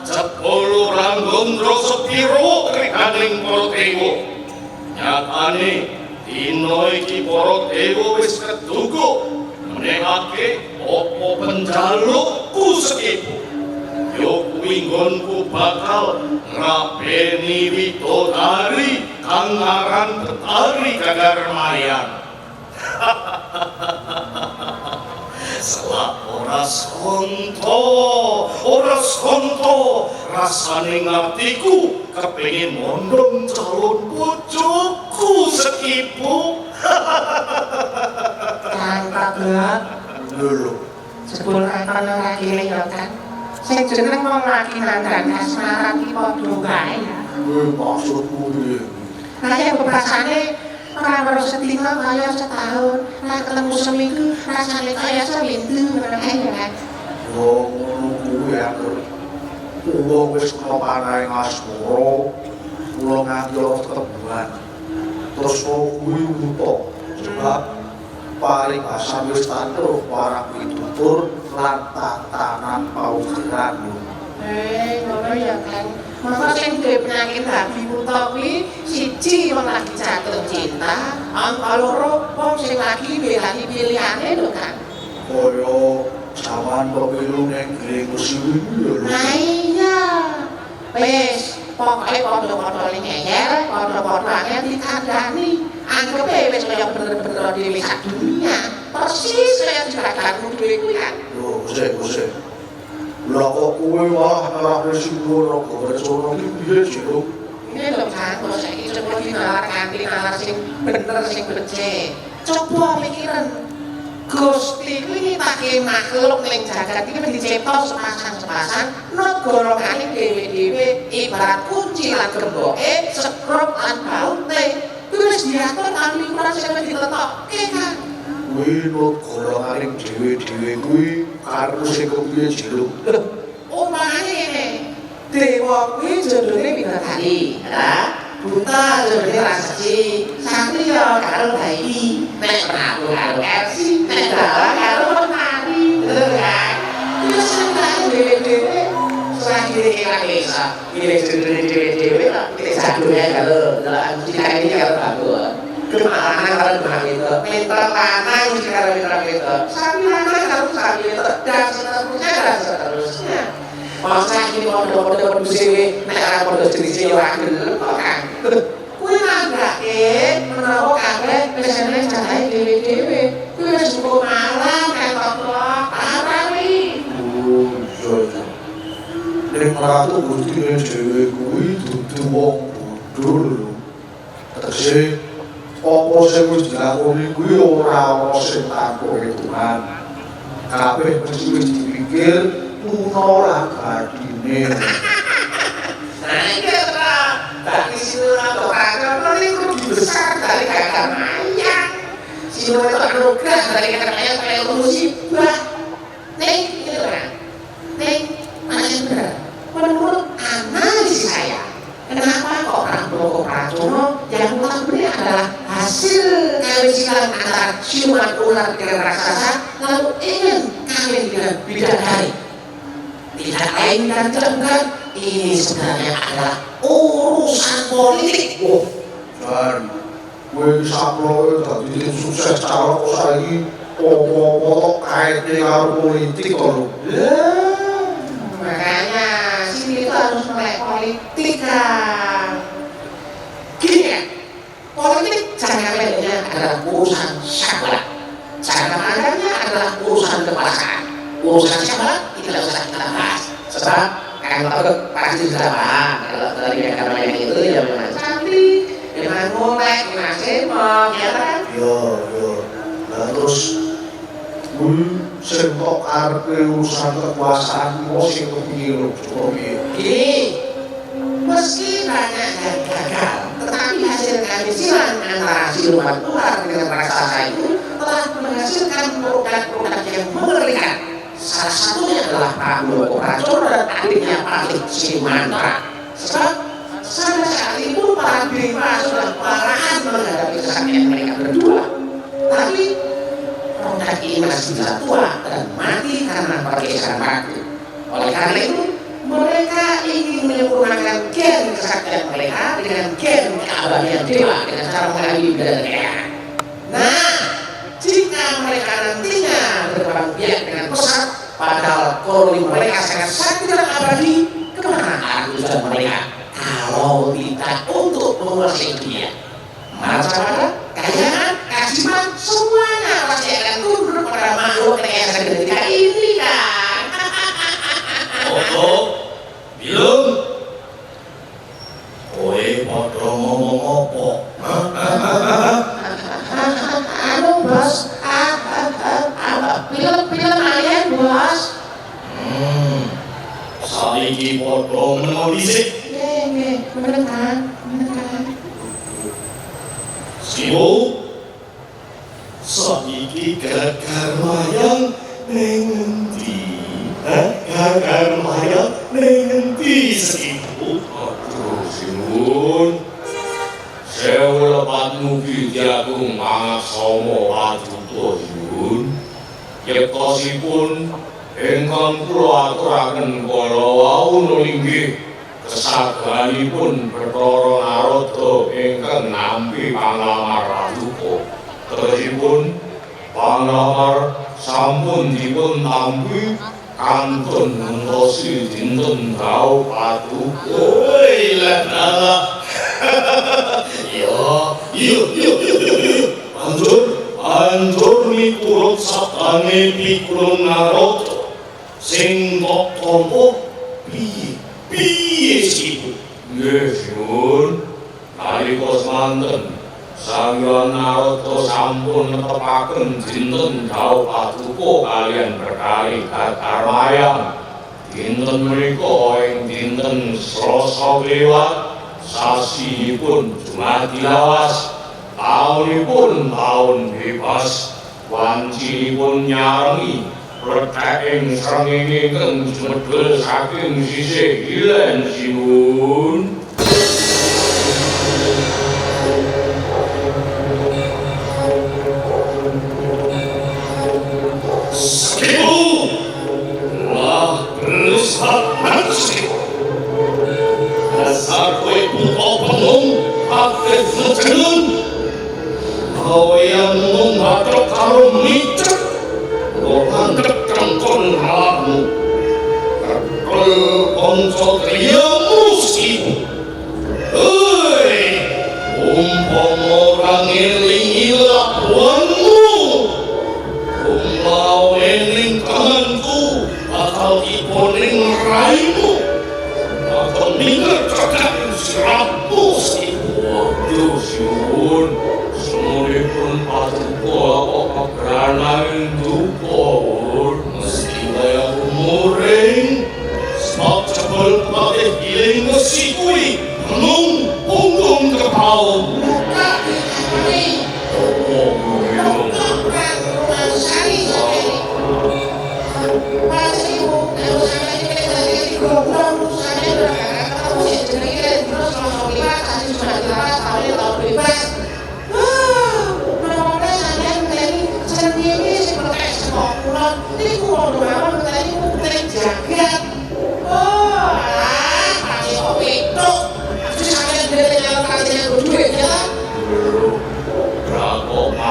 Sepuluh ranggo piro rekaning para dewa. Nyatane dina iki para dewa wis keduga menehake apa penjalukku sekipu. Yo kuwi nggonku bakal ngrapeni widodari kang aran Betari Gagar Mayang. Selak ora sonto rasane ngatiku kepengin mondong calon bojoku sekipu. Cangkak banget Lho, sebul kakon lagi leyotan sing jeneng wong lagi nandang asmaran ki padha wae. maksudmu piye? Kaya bebasane ora baru sedina kaya setahun, nek ketemu seminggu rasane kaya seminggu ngono ae ya kan. Oh, ngono kuwi aku. Kula wis kena panahe asmara, kula nganti ora ketemuan. Terus kuwi utuk sebab paling asam wis tantur para pitutur lan tatanan paugeran. Ngono ya kan. Maka sing duwe penyakit hati buta kuwi siji wong lagi jatuh cinta, angka loro wong sing lagi belani pilihane lho kan. Kaya zaman pemilu ning Gresik lho. Nah iya. Wis pokoke padha-padha ngeyel, padha-padha angel dikandani. Anggepe wis kaya bener-bener dhewe sak dunia. Persis kaya juraganmu dhewe kuwi kan. Lho, sik. Lah kok kowe malah ngarahne singgono Gresik iki piye sih, Lho? Ini lho kan, kalau saiki coba dinalar kanthi nalar sing bener sing becik. Coba pikiran. Gusti kuwi nyiptake makhluk ning jagat iki dicipta sepasang-sepasang, golongane dhewe-dhewe ibarat kunci lan gemboke, sekrup lan baute. Kuwi wis diatur kanthi ukuran sing wis ditetokke kan. Kuwi golongane dhewe-dhewe kuwi karo sing kepiye sih, Lho? Umpamane ngene. Dewa kuwi jodone bidadari, ha? Buta jodone Rasi, Satria karo Bayi, nek Prabu karo Elsi, nek Dalang karo Menari, lho kan? Wis seneng dhewe-dhewe. Selain kira bisa, ini dhewe-dhewe lah. Kita jagonya karo dalam kita ini karo bagus. Kemana karo kemana itu? Mitra lanang mesti karo mitra itu. Sapi lanang karo sapi itu. Dan seterusnya. Masa ini podo-podo produksi nek ora podo jenisé ora gelem kok kan. Kuwi nanggake menawa kabeh wis ana carahe dhewe-dhewe. Kuwi wis cukup malang kan kok. Parani. Iya. Ning ratu gustine dhewe kuwi dudu wong bodho lho. Tegese apa sing wis dilakoni kuwi ora ana sing tanpa hitungan. Kabeh mesti wis dipikir Tuno lah gadine. Nah ini ora bagi sinura Gatotkaca ini lebih besar dari Gagar Mayang. Sinura itu anugerah dari Gagar Mayang kayak musibah. Nih, ini ora. Nih, Mas Indra. Menurut analisis saya, kenapa kok orang Tokoh Pracono yang notabene adalah hasil kawin antara siluman ular dengan raksasa lalu ingin kawin dengan bidadari? Tidak lain dan tidak bukan, ini sebenarnya adalah urusan politik. Oh, dan gue saplo dadi tim sukses calon saiki apa-apa kaitnya karo politik kok. Makanya sini itu harus melek politik kan. Gini ya, politik cara pandangnya adalah urusan syahwat, cara pandangnya adalah urusan kekuasaan. Urusan syahwat tidak usah kita bahas. Sebab kalau pasti sudah paham kalau dari Gagar Mayang itu ya memang cantik, memang mulai, memang semok, ya kan? Iya. Nah terus gue sing tok arepe urusan kekuasaan kok sing kepiye lho, coba piye? Gini, meski banyak yang gagal, tetapi hasil kawin antara siluman ular dengan raksasa itu telah menghasilkan produk-produk yang mengerikan. Salah satunya adalah Prabu Pracono dan adiknya Patih Simantra. Sebab sampai saat itu para dewa sudah kewalahan menghadapi kesaktian mereka berdua. Tapi produk ini masih bisa tua dan mati karena pergeseran waktu. Oleh karena itu, mereka ingin menyempurnakan gen kesaktian sebagian dewa dengan cara melalui budaya mereka. Nah, jika mereka nantinya berkembang biak dengan pesat, padahal koloni mereka sangat sakti dan abadi, kemana tujuan mereka kalau tidak untuk menguasai dunia? Macam kekayaan, keasiman, semuanya pasti akan tunduk pada makhluk rekayasa genetika ini kan? Tokoh, belum? Kowe padha ngomong apa? Anu bos, film alien bos. Saiki padha meneng dhisik. Nggih, menekan. Sibu, saiki gagar wayang ning endi? Gagar wayang ning endi Sibu? Aduh, Simun. Sewu lepatmu iki aku mangaksama paduka Simun. Yektosipun ingkang kula aturaken kala wau nunggih kesaganipun perkara narada ingkang nampi panglamar paduka. Tegesipun panglamar sampun dipun tampi kantun ngentosi dinten dawuh paduka. Ilah. Iya. Anjur miturut sabdane pikulun narada sing kok tampa piye Sibu? Nggih, Simun. Nalika semanten Sanghyang Narada sampun netepaken dinten dawuh paduka kaliyan berkali gagar wayang. Dinten menika ing dinten Selasa Kliwat, sasinipun Jumadi Lawas, taunipun taun bebas, wancinipun nyarengi Letek srengenge ingkang jumedhel saking sisih ilen Simun. Sibu, lah berusaha manusia. Dasar kowe buta pengong, akeh ngejeneng. Kowe yang menghatok karo micet. Anggap kangkon hamu kakol kongso kriyamu Sibu. Hei, umpam orang eling lakuanmu, umpam eling tanganku bakal iponing raimu, bakal minggir cakap sirahmu Sibu. Waduh Simun, semuanya paduka kok keberanain duka mesti kaya umuring sebab jebol pakai giling mesti kui penung punggung kepau Buka ini.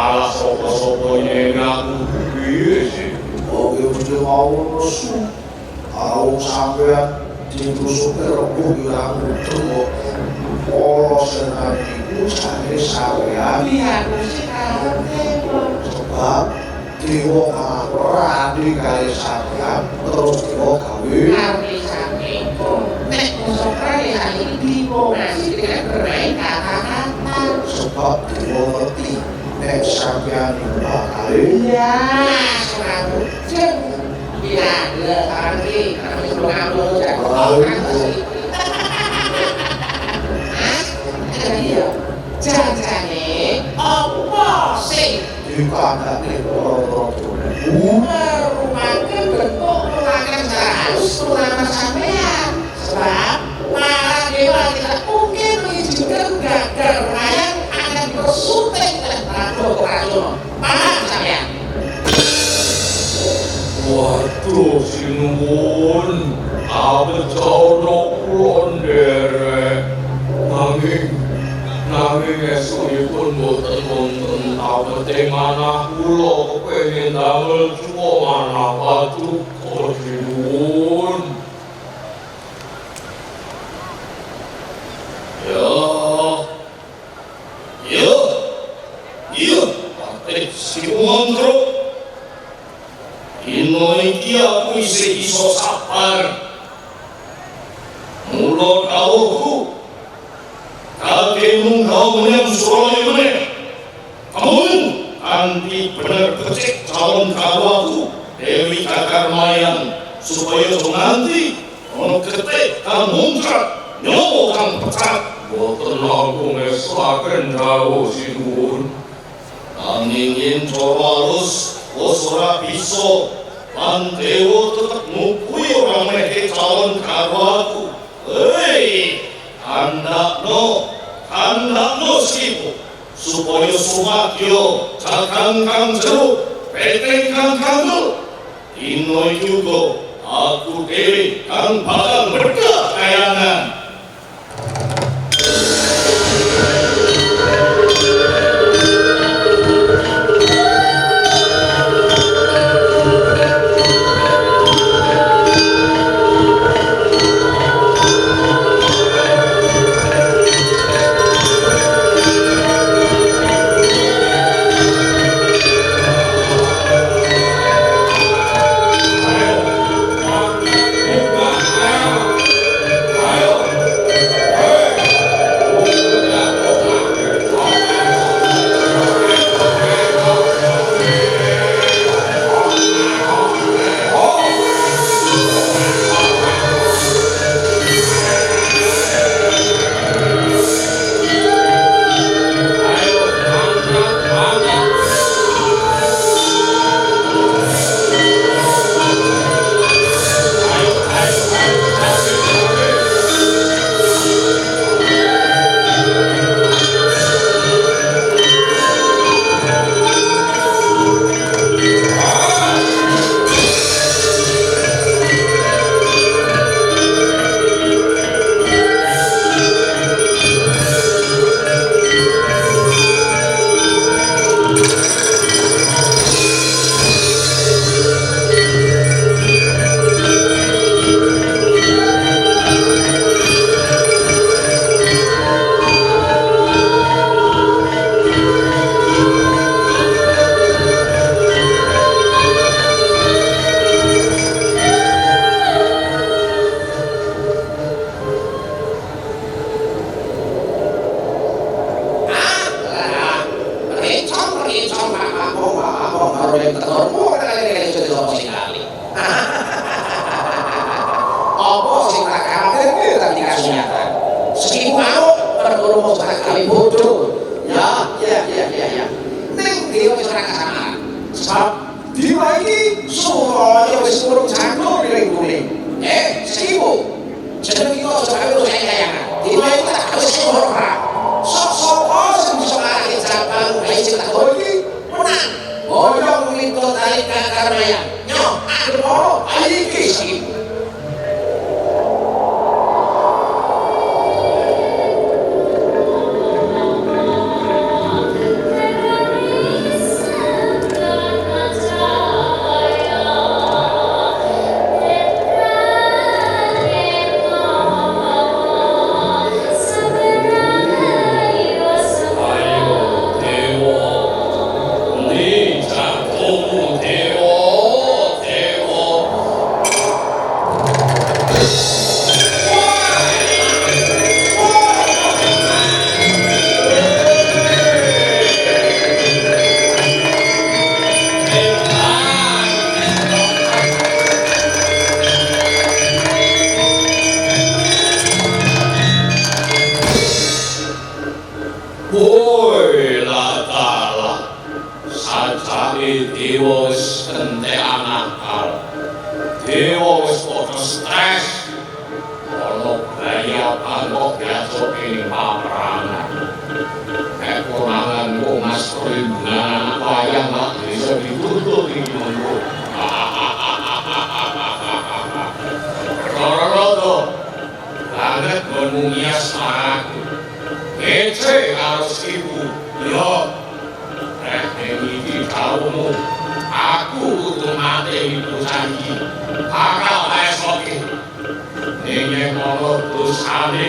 malah sopo-sopo nyengaku piye sih? Oke mesti mau nesu. Kalau sampean ditusuk rembug ya mudeng kok. Ora senane iku jane sampean. Iya, mesti Sebab dewa kaperane kali sampean terus dewa gawe. Nek musuh kaya ini dimongasi dengan bermain kata-kata. Sebab dewa ngerti nek sampean bakal Iya, selalu ceng. Iya, sekarang ini kami sebelum kamu iya, janjane apa sih? dikandani loro-loro. Merupakan bentuk merupakan secara halus terutama sampean. Sebab para dewa tidak mungkin mengizinkan gagal wayang akan dipersunting oleh Prabu Gatotkaca. Paham sampean? Waduh sinuwun, abeca kula nderek. Nanging penting manah kula kepengin damel cuwa manah paduka sinuwun. Iya, patek sinuwun Ino iki aku isih iso sabar. Mula kawuhku kake munggah menyang Suraya meneh. Kamu kanthi bener becik calon karo Dewi Cakar Mayang supaya nganti ana ketik kang muncrat nyawa kang pecat. Boten aku ngeslaken dawuh sinuwun. Nanging yen cara alus ora bisa lan dewa tetep ngukui ora menehi calon karo aku. Hei, andakno sipu supaya sumadyo cakang kang jeruk peteng kang kandel. Dino iki uga aku dhewe kang bakal medhak kayangan. kawumu. Aku kudu mateni bocah iki. Bakal esoke. Ning yen ana dosane,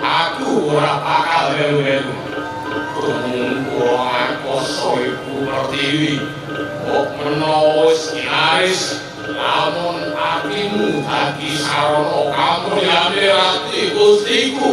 aku ora bakal melu-melu. Tunggu aku ibu Pertiwi. Kok menawa wis nyaris lamun atimu dadi sarana kamulyane rati Gustiku.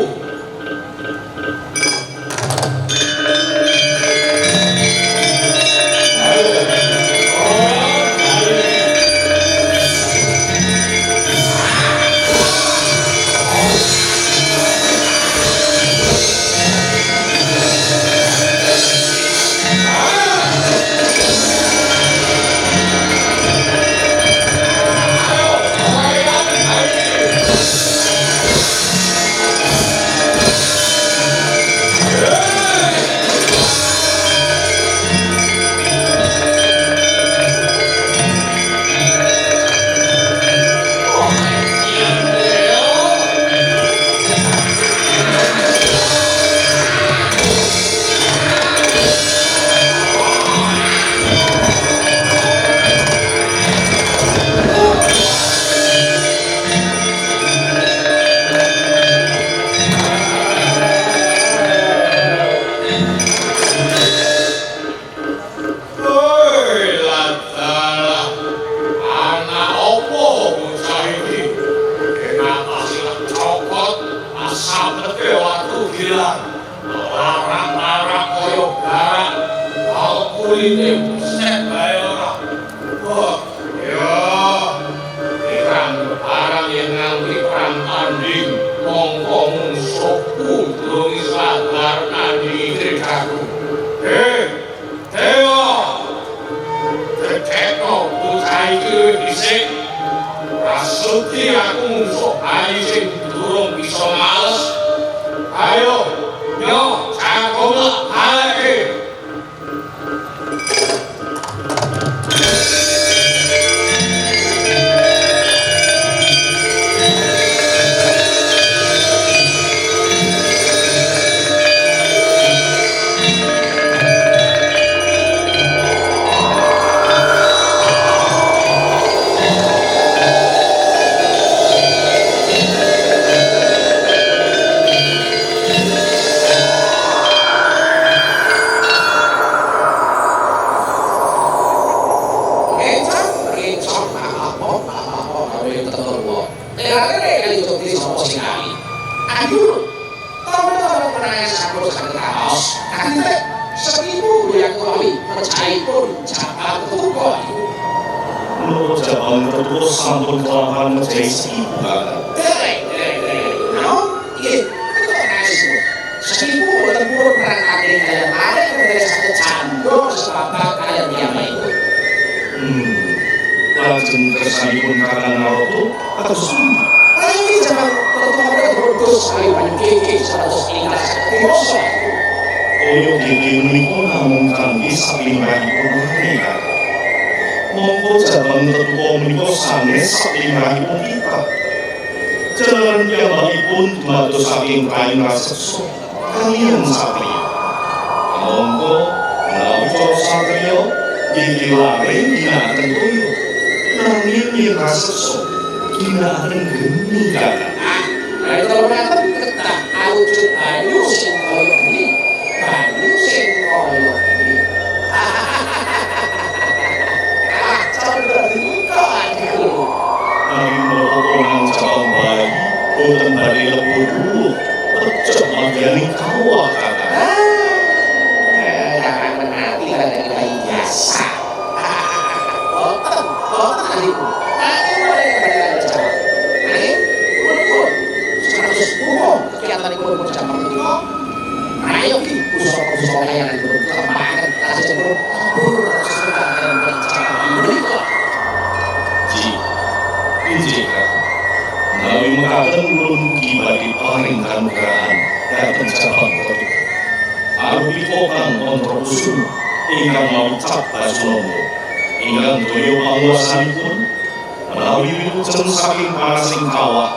Melalui wilujeng saking panasing kawah,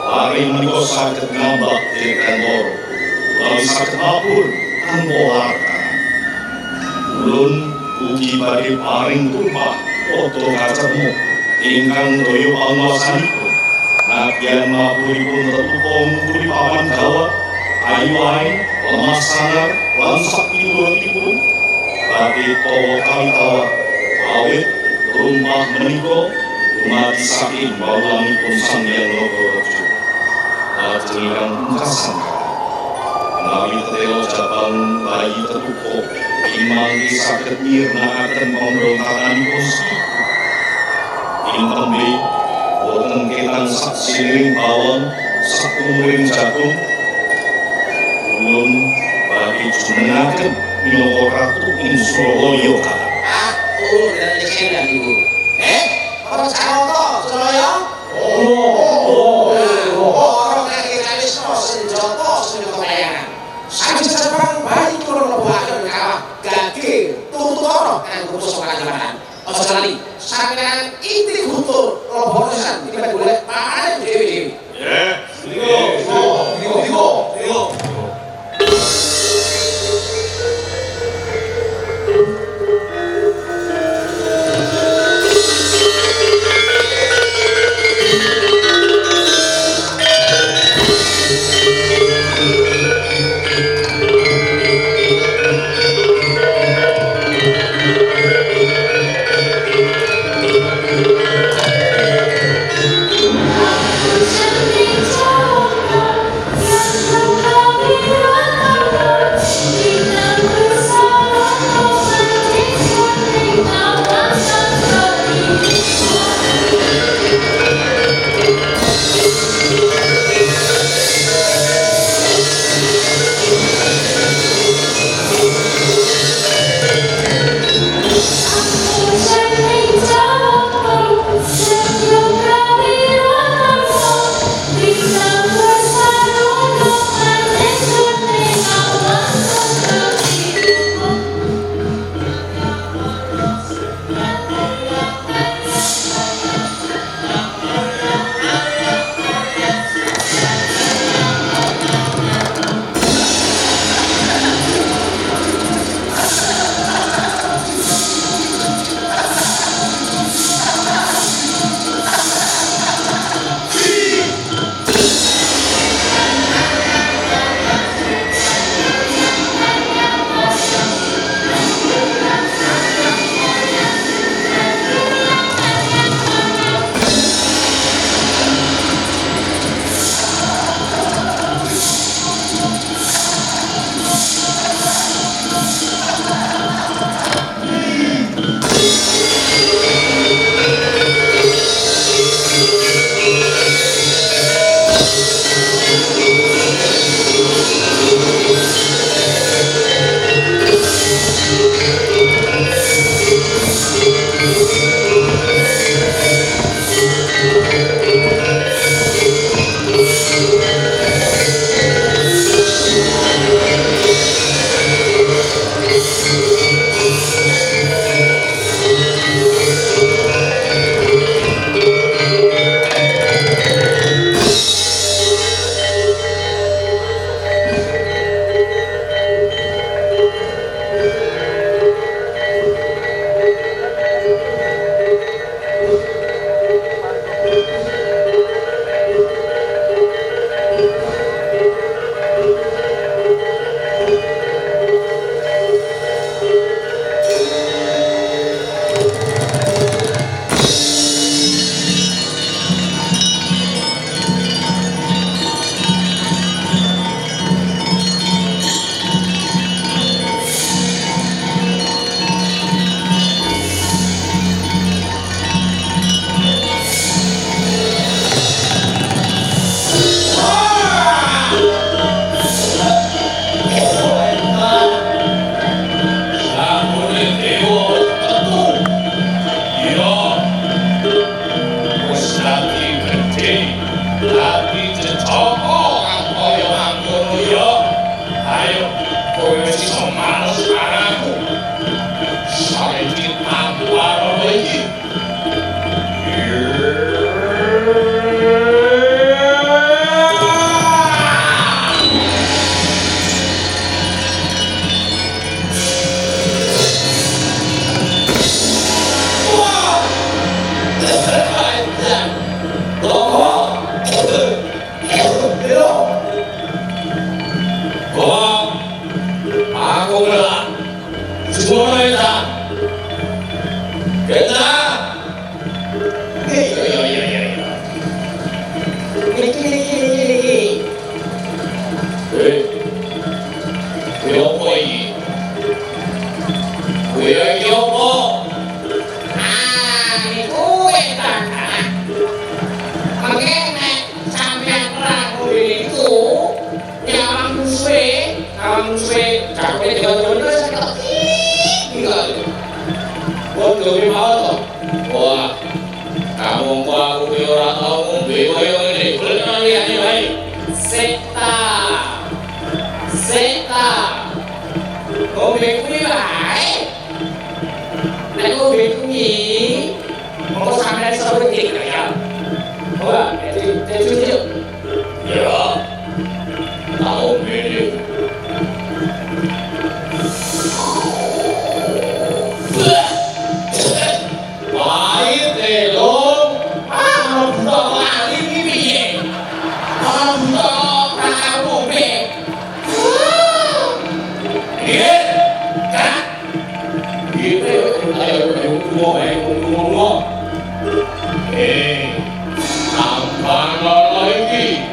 lari menika saged ngambak dirgantara, melalui saged mabur tanpa harta. Ulun Ugi badhe paring tumpah Gatotkaca ingkang daya panguwasanipun nadyan mapuripun tetupong kuli papan dawa ayu aing lemah sangar lan sakpituturipun badhe tawa kawitawar awit tumpah menika dumadi saking bawulanipun Sang Hyang Nagaraja lajeng ingkang pungkasan menawi tetela jabang bayi tetuko imanggi saged nyirnakaken pemberontakanipun ing tembe boten ketang saksiring bawon sakumuring jagung ulun badhe jumenengaken minangka ratu ing Surabaya kathah. Turun dari keselan ibu. Orang Jakarta, Surabaya. Orang yang kita bisa senjata senjata bayangan. Saji sebang bayi turun lebuakan kawah gage tutoro yang khusus makan jabatan. Ojo lali, sampeyan inti guntur lebuakan kita boleh panen dewi-dewi. Ya, Digo. Seka, ngombe kuwi wae. Nek ngombe kuwi, monggo sampeyan iso ngerti ya. Wah, jadi ya. Tahu ini. Air telong, buta lari ini piye? Buta ngombe. Iya, kan? Gitu, ayo ngomong. Tambah lagi.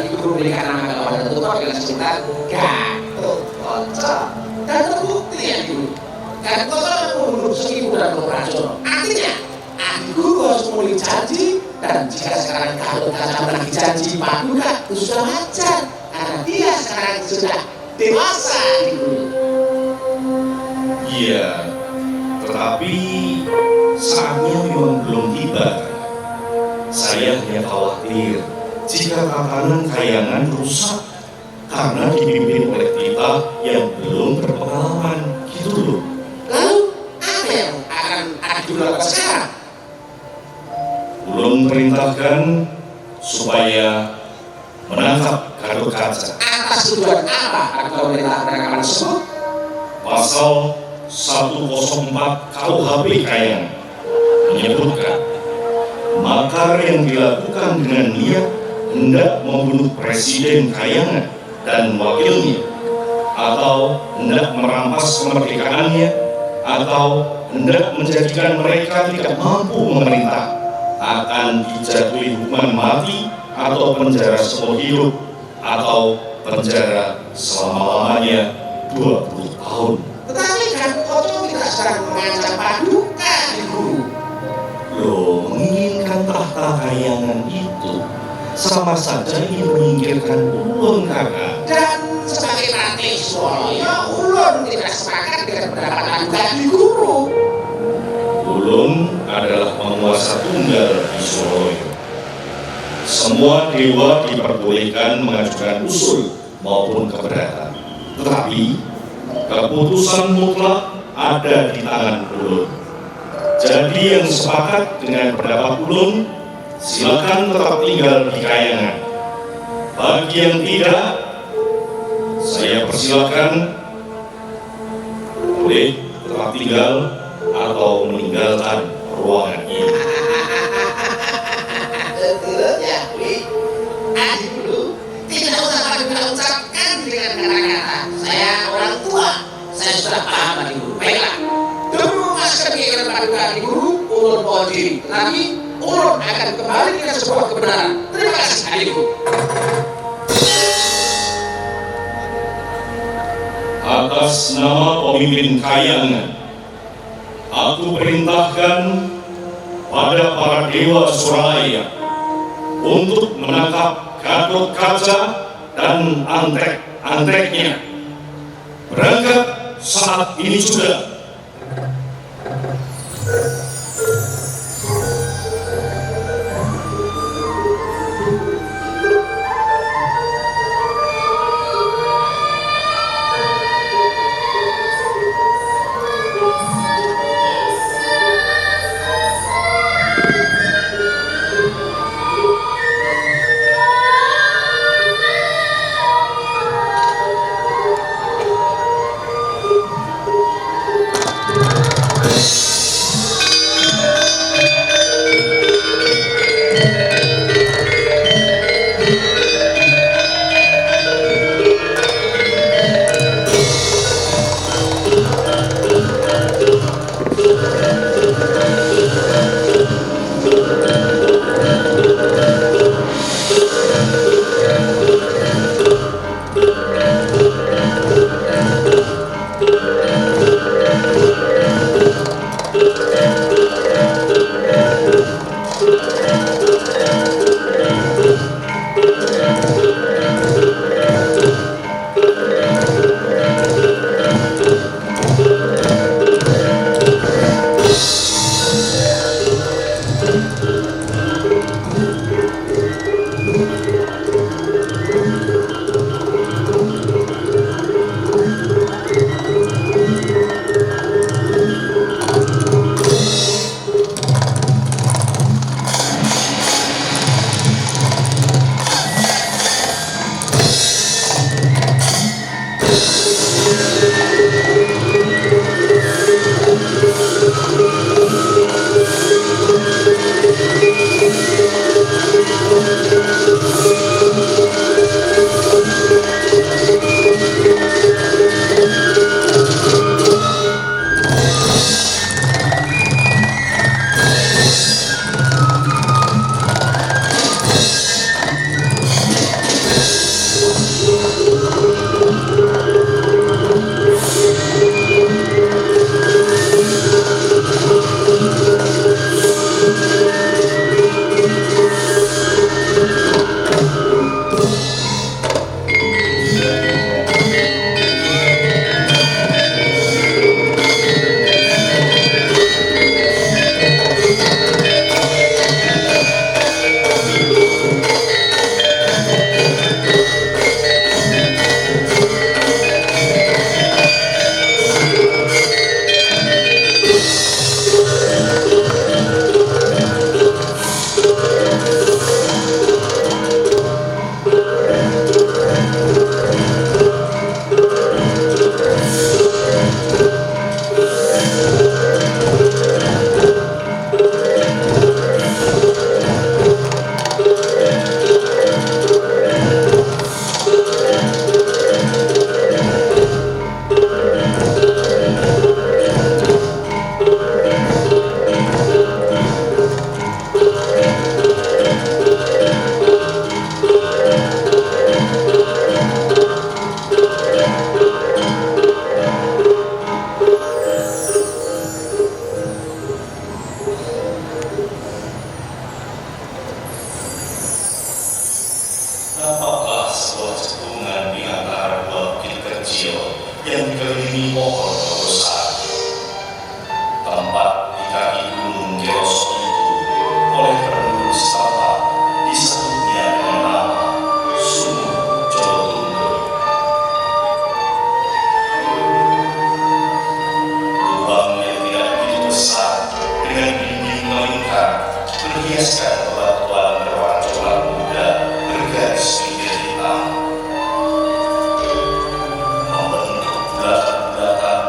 itu memberikan nama kepada tokoh adalah sebutan Gatotkaca. Dan terbukti ya dulu. Gatotkaca membunuh 1000 dan Prajono. Artinya, Guru harus memenuhi janji, dan jika sekarang Gatotkaca menagih janji Paduka, itu sudah wajar karena dia sekarang sudah dewasa dulu. Iya, tetapi saatnya memang belum tiba. Saya hanya khawatir jika tatanan kayangan rusak karena dipimpin oleh kita yang belum berpengalaman, gitu loh. Lalu apa yang akan dilakukan sekarang? Ulun perintahkan supaya menangkap Gatotkaca. Atas tujuan apa atau penangkapan tersebut? Pasal 104 KUHP Kayangan menyebutkan makar yang dilakukan dengan niat hendak membunuh presiden Kayangan dan wakilnya, atau hendak merampas kemerdekaannya, atau hendak menjadikan mereka tidak mampu memerintah, akan dijatuhi hukuman mati atau penjara seumur hidup atau penjara selama-lamanya 20 tahun. Tetapi Gatotkaca tidak sedang mengancam Paduka, Guru. Loh, menginginkan tahta Kayangan itu sama saja ingin menyingkirkan ulun, kakak. Dan sebagai Maestro Wayang, ulun tidak sepakat dengan pendapat Paduka, Guru. Ulun adalah penguasa tunggal di Solo. Semua dewa diperbolehkan mengajukan usul maupun keberatan. Tetapi keputusan mutlak ada di tangan ulun. Jadi yang sepakat dengan pendapat ulun, silakan tetap tinggal di Kayangan. Bagi yang tidak, saya persilakan boleh tetap tinggal atau meninggalkan ruangan ini. Ya, adik dulu, tidak usah Paduka ucapkan dengan kata-kata. Saya orang tua, saya sudah paham, adik guru. Baiklah, demi memuaskan keinginan Paduka, adik guru, ulun mohon diri. Tetapi ulun akan kembali dengan sebuah kebenaran. Terima kasih, adik guru. Atas nama pemimpin Kayangan, aku perintahkan pada para dewa Suralaya untuk menangkap Gatotkaca dan antek-anteknya. Berangkat saat ini juga. Nampaklah sebuah cekungan di antara dua bukit kecil yang dikelilingi pohon besar. Tempat di kaki gunung Keros itu oleh penduduk setempat disebutnya dengan nama Sumur Jolotundo. Lubang yang tidak begitu besar dengan dinding melingkar berhiaskan bebatuan berwarna coklat muda bergaris pinggir hitam, membentuk bulatan-bulatan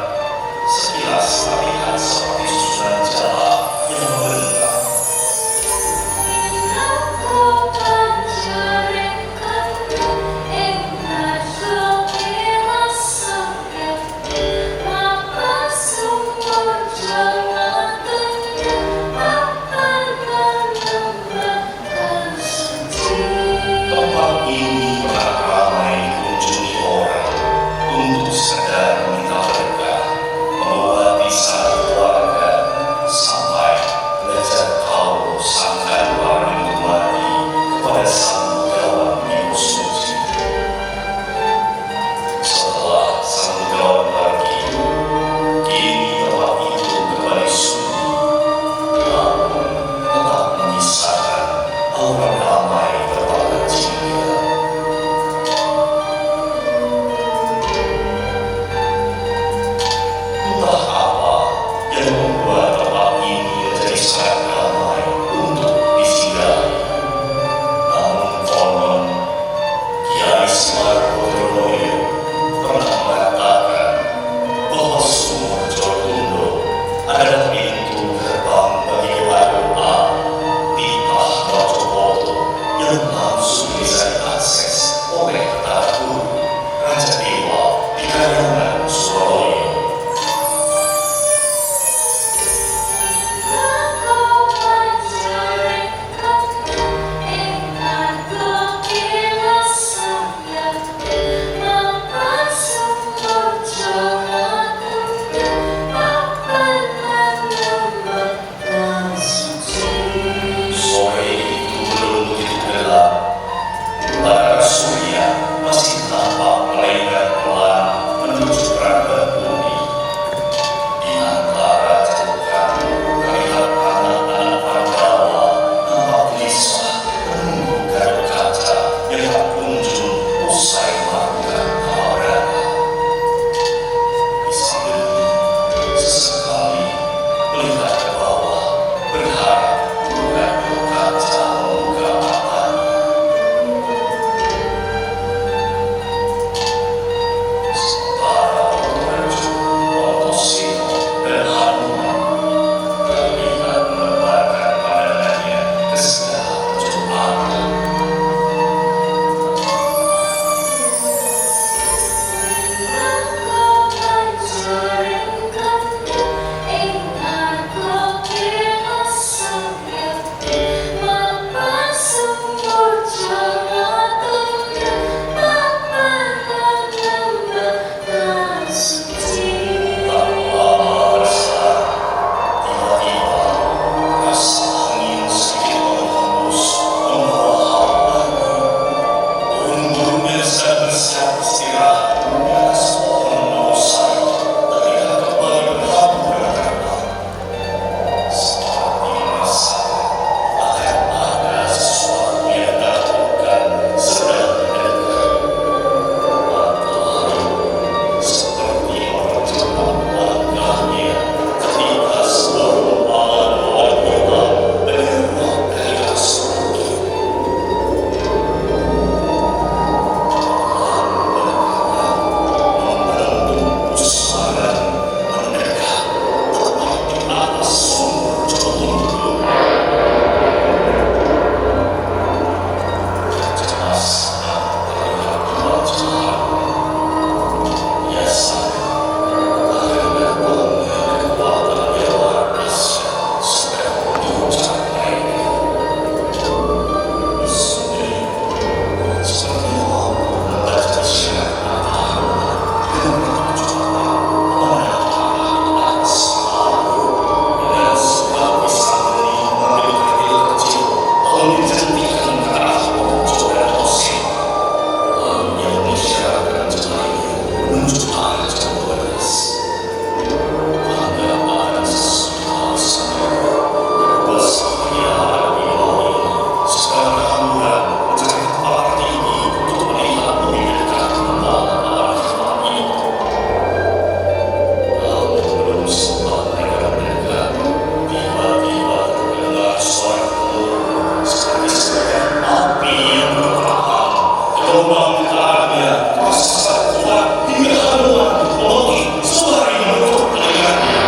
pemutarannya persatuan hingga haluan memenuhi sembari menutup telingannya.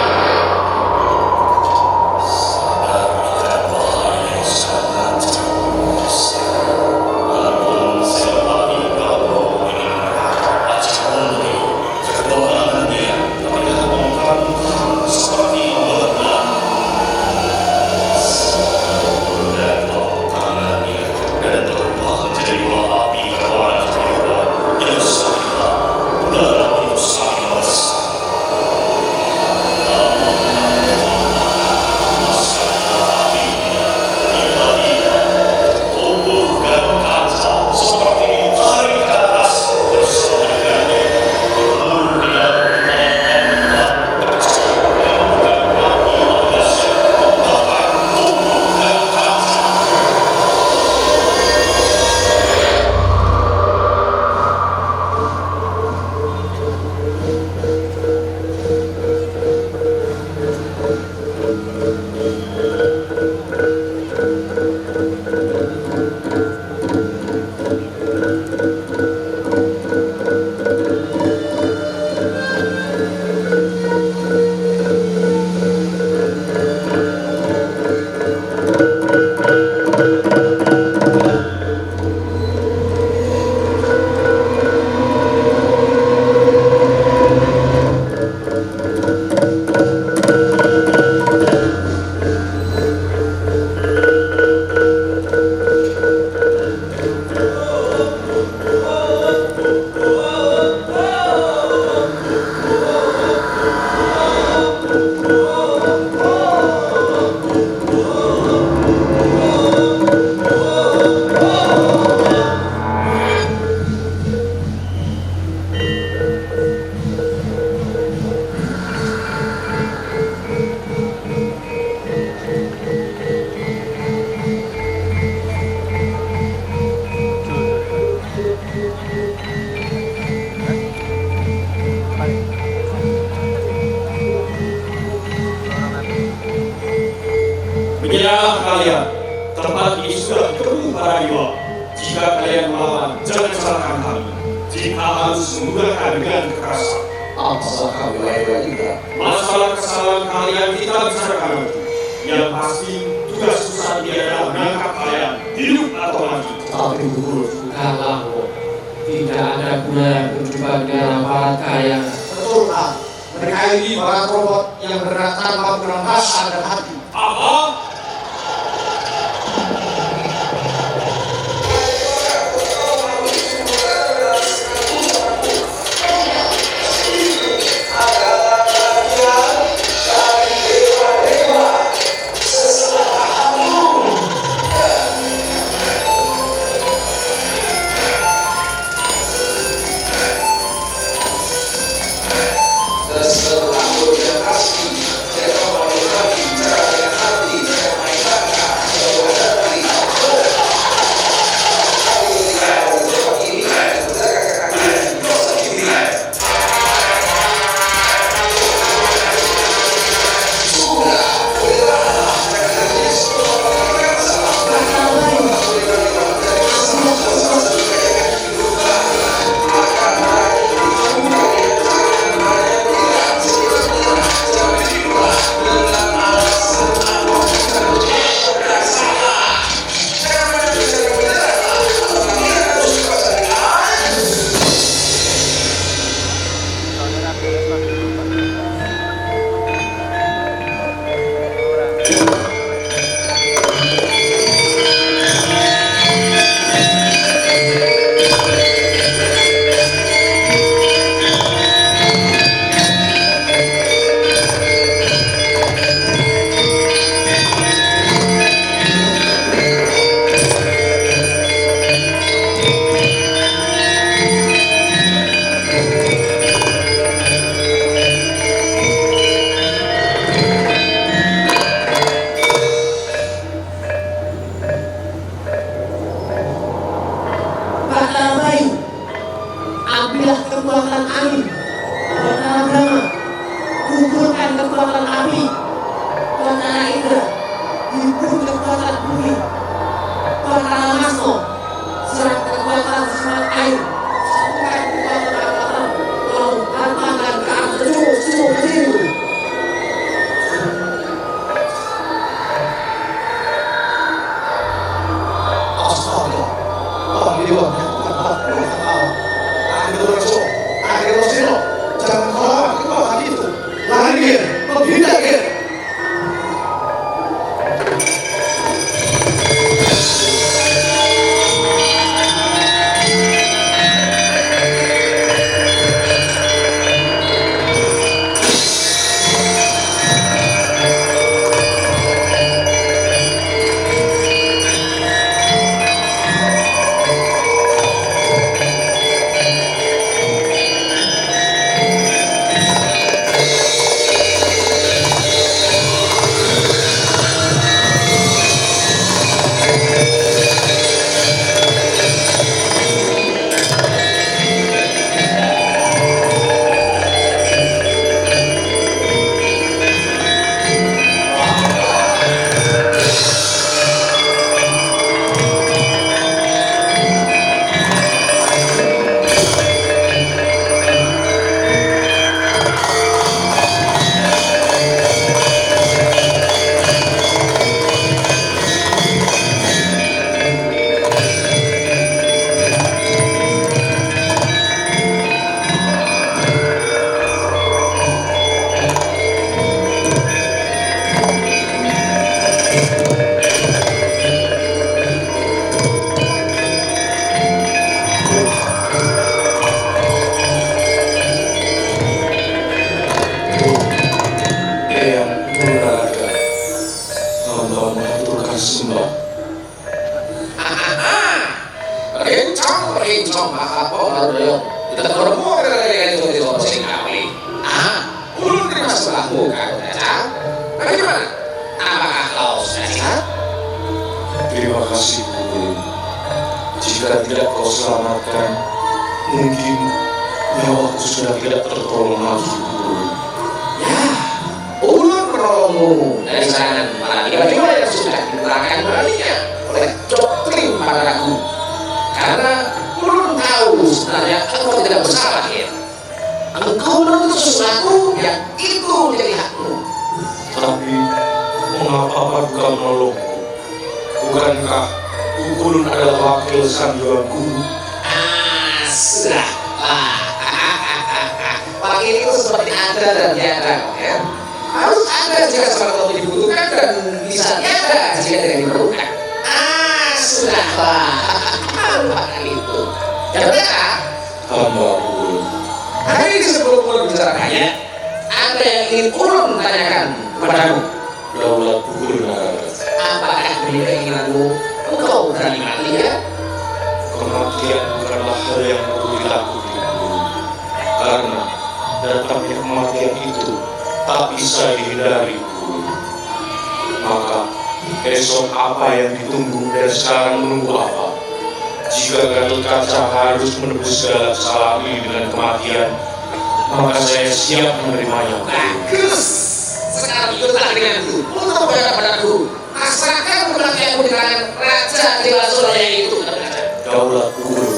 Sadar akan bahaya yang sangat jauh. Namun seperti kamu mengingat acara ini, kedorangannya terlihat mengkambang seperti meledak. Mendetok tangannya dan berubah menjadi bola api berwarna kebiruan yang seolah udara itu saling meresap. Tubuh Gatotkaca seperti ditarik ke atas bersamaannya. Kemudian bukan kaki manusia, bahkan tubuh Gatotkaca. Menyerah kalian, tempat ini sudah kebun para dewa. Jika kalian melawan, jangan salahkan kami. Jika harus menggunakan dengan kekerasan, Apa kami layak juga? masalah kesalahan kalian kita bicarakan nanti. Yang pasti tugas pusat dia adalah menangkap kalian, hidup atau mati. Tapi guru, Bukanlah kok. Tidak ada gunanya berjumpa dengan aparat kalian. Betul, Pak. Mereka ini para robot yang bergerak tanpa perasaan dan hati. Apa? Maestro, serang kekuatan semangat air. Mardoyo. Kita berumur dari itu sing kami. Ulun terima sebelahmu Gatotkaca. Bagaimana? Apakah kau sudah siap? Terima kasih Guru. Jika tidak kau selamatkan, mungkin nyawaku sudah tidak tertolong lagi Guru. Ya, ulun menolongmu dari serangan para dewa yang sudah dikerahkan beraninya oleh doktrin pada ragu. Karena ulun tahu sebenarnya engkau tidak bersalah ya. Engkau menuntut sesuatu yang itu menjadi hakmu. Tapi mengapa bukan menolongku? Bukankah ulun adalah wakil sang dewa guru? Sudah. Wakil itu seperti ada dan tiada, ya. Harus ada jika sesuatu dibutuhkan dan bisa tiada jika tidak diperlukan. Sudahlah. Wakil itu. Gatotkaca. Hamba ulun. Hari ini sebelum ulun bicarakannya, ada yang ingin ulun tanyakan kepadamu. Daulat Guru Naras. Apakah keinginanmu engkau berani mati ya? Kematian bukanlah hal yang perlu ditakuti Guru. Karena datangnya kematian itu tak bisa dihindari Guru. Maka esok apa yang ditunggu dan sekarang menunggu apa? Jika Gatotkaca harus menebus segala kesalahan ini dengan kematian, maka saya siap menerimanya. Bagus. Sekarang ikutlah denganku untuk berada padaku. Rasakan kematianmu di tangan Raja Dewa itu. Daulat Guru.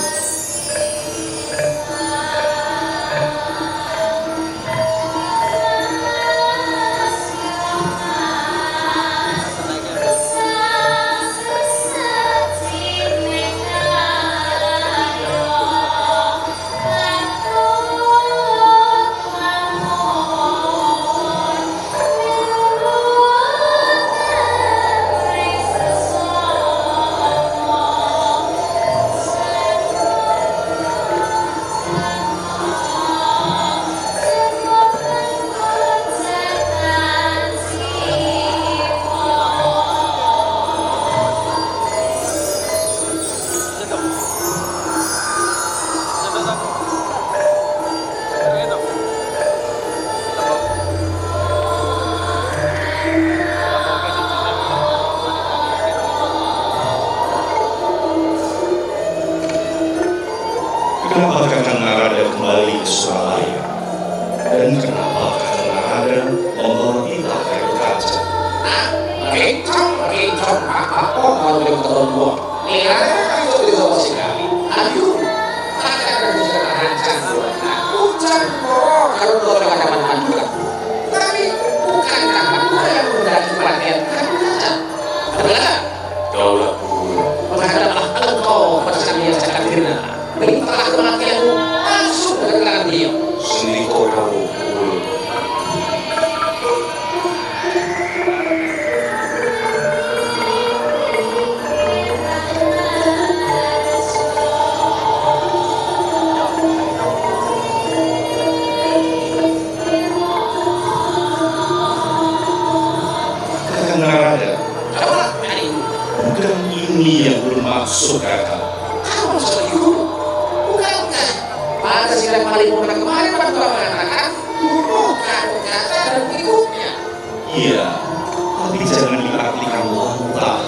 Kenapa Kakang Narada kembali ke Surabaya? Dan kenapa Kakang Narada membawa kita ke Gatotkaca? Kincong, apa mau dia bertolong buah? Nilai itu bisa sekali. Aduh, ada bisa rancang buat aku. Jangan kalau dorong hadapan aduan. Tapi bukankah aku yang mendaki pelatihan Gatotkaca? Adalah Daulat Guru. menghadaplah engkau bersama cakap dirinya. Mintalah kematianmu langsung dari tangan beliau. Sendiko kamu Guru. Kakang Narada, Jawablah adikku. bukan ini yang belum maksud Kakang. Apa maksud itu? Bukankah pada sidang paripurna kemarin Pak Ketua mengatakan bunuh Gatotkaca dan pengikutnya? Iya, tapi jangan diartikan lantang.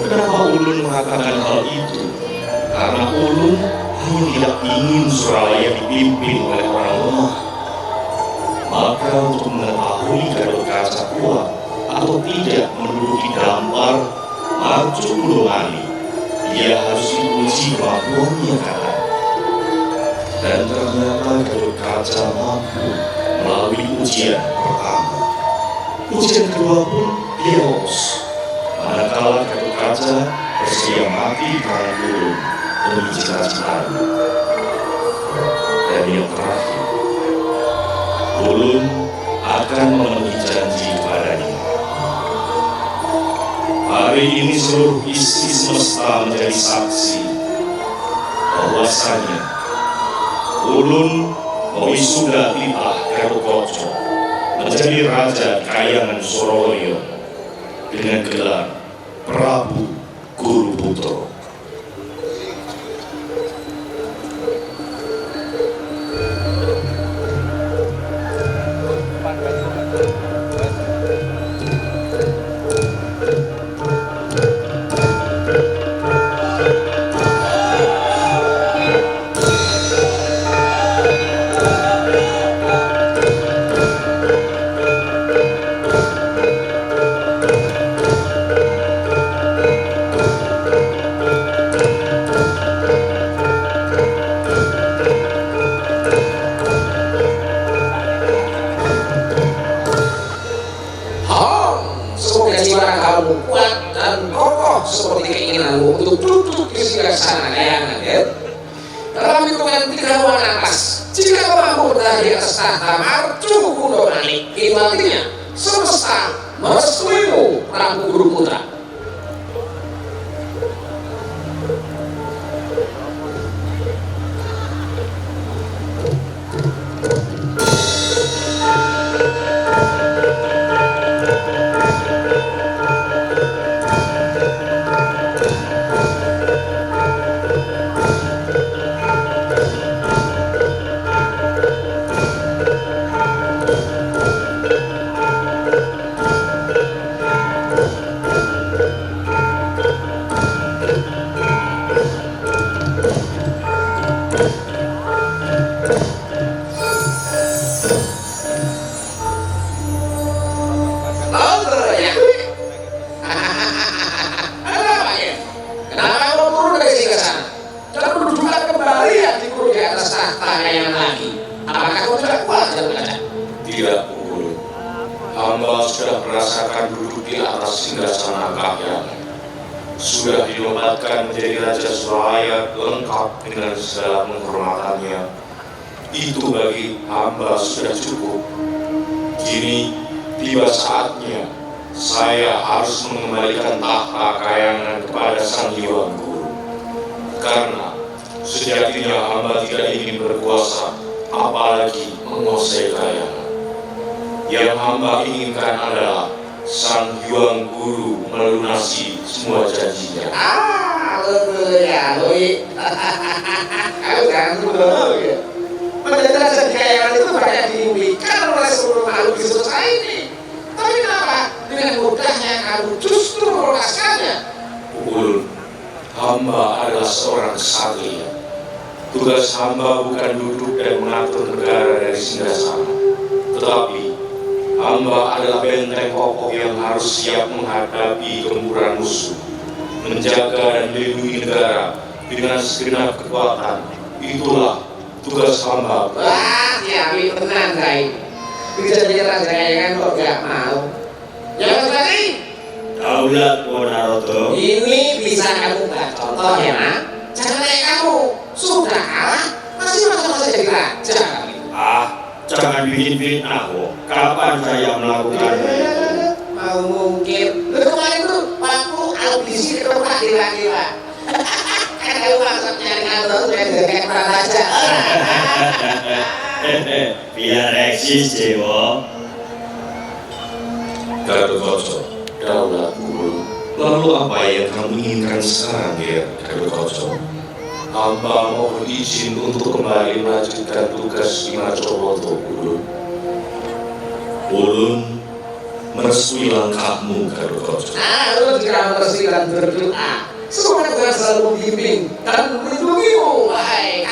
Kenapa ulun mengatakan hal itu? Karena ulun hanya tidak ingin Surabaya dipimpin oleh orang lemah. Maka untuk mengetahui Gatotkaca kuat atau tidak menduduki dampar maju Bulungan, dia harus diuji kemampuannya kakak. Dan ternyata Gatotkaca mampu melalui ujian pertama. Ujian kedua pun dia lolos. Manakala Gatotkaca bersedia mati di tangan Ulun demi cita-citanya. Dan yang terakhir, Ulun akan memenuhi janji kepadanya. Hari ini seluruh isi semesta menjadi saksi bahwasanya Ulun mewisuda titah Gatotkaca menjadi Raja Kayangan Surabaya dengan gelar Prabu Guru Putro. laksanakan ya. Dalam hitungan 3 bulan nafas, jika kau mampu bertahan di atas tahta marcu kuno manik, itu artinya semesta merestuimu, Prabu Guru Putra. Tidak, Guru. Hamba sudah merasakan duduk di atas singgasana kahyangan. Sudah dinobatkan menjadi Raja Suraya lengkap dengan segala penghormatannya. Itu bagi hamba sudah cukup. Kini tiba saatnya saya harus mengembalikan tahta kayangan kepada Sang Hyang Guru. Karena sejatinya hamba tidak ingin berkuasa, apalagi menguasai kayangan. Yang hamba inginkan adalah Sang Hyang Guru melunasi semua janjinya. Ya, Lui. Aku jangan dulu ya. Menjadi raja di kayangan itu banyak diimpikan oleh seluruh makhluk di seluruh ini. Tapi kenapa? Dengan mudahnya kamu justru melepaskannya. Ulun, hamba adalah seorang kesatria. Tugas hamba bukan duduk dan mengatur negara dari singgasana, tetapi hamba adalah benteng kokoh yang harus siap menghadapi gempuran musuh, menjaga dan melindungi negara dengan segenap kekuatan. Itulah tugas hamba. Wah, ya tenang guys. Bisa jadi raja kayangan kok gak mau. Jangan tadi. Daulat Wonaroto. Ini bisa kamu buat contoh ya, Nak. Jangan kayak kamu. Sudah kalah, masih masa-masa jadi raja. Jangan bikin fitnah kok. Kapan saya melakukan itu? Mau mungkin. Lu kemarin tuh waktu audisi ke rumah gila-gila. Kan kamu maksud nyari kantor tuh yang kayak pernah raja. Biar eksis, Dewa. Gatotkaca, Daulat Guru. Lalu apa yang kamu inginkan sekarang, ya, Gatotkaca? Hamba mau berizin untuk kembali melanjutkan tugas di Macowoto, Guru. Ulun merestui langkahmu, Gatotkaca. Lu jika merestui dan berdoa, semoga Tuhan selalu membimbing dan melindungimu, wahai